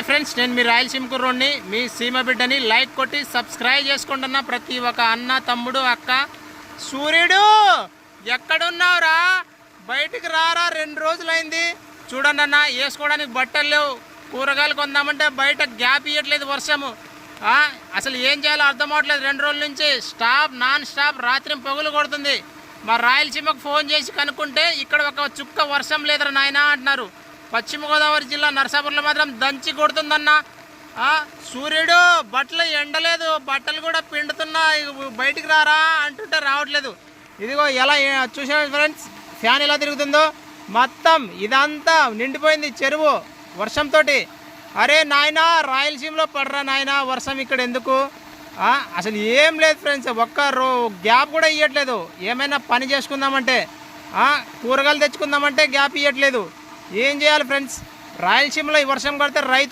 Hi friends, నేను మీ రాయలసీమ కుర్రోడ్ని, మీ సీమ బిడ్డని. లైక్ కొట్టి సబ్స్క్రైబ్ చేసుకుంటున్నా ప్రతి ఒక్క అన్న, తమ్ముడు, అక్క. సూర్యుడు ఎక్కడున్నావురా? బయటికి రారా, 2 రోజులైంది. చూడండి అన్న, వేసుకోవడానికి బట్టలు లేవు. కూరగాయలు కొందామంటే బయట గ్యాప్ ఇవ్వట్లేదు వర్షము. అసలు ఏం చేయాలో అర్థం అవట్లేదు. 2 రోజుల నుంచి నాన్ స్టాప్ రాత్రి పొగలు కొడుతుంది. మా రాయలసీమకు ఫోన్ చేసి కనుక్కుంటే ఇక్కడ ఒక చుక్క వర్షం లేదురా నాయనా అంటున్నారు. పశ్చిమ గోదావరి జిల్లా నరసాపురంలో మాత్రం దంచి కొడుతుందన్న. సూర్యుడు బట్టలు ఎండలేదు, బట్టలు కూడా పిండుతున్నా, బయటికి రారా అంటుంటే రావట్లేదు. ఇదిగో ఎలా చూసా ఫ్రెండ్స్, ఫ్యాన్ ఎలా తిరుగుతుందో. మొత్తం ఇదంతా నిండిపోయింది చెరువు వర్షంతో. అరే నాయనా, రాయలసీమలో పడరా నాయనా వర్షం, ఇక్కడ ఎందుకు? అసలు ఏం లేదు ఫ్రెండ్స్, ఒక్క గ్యాప్ కూడా ఇవ్వట్లేదు. ఏమైనా పని చేసుకుందామంటే, కూరగాయలు తెచ్చుకుందామంటే గ్యాప్ ఇవ్వట్లేదు. ఏం చేయాలి ఫ్రెండ్స్? రాయలసీమలో ఈ వర్షం పడితే రైతులు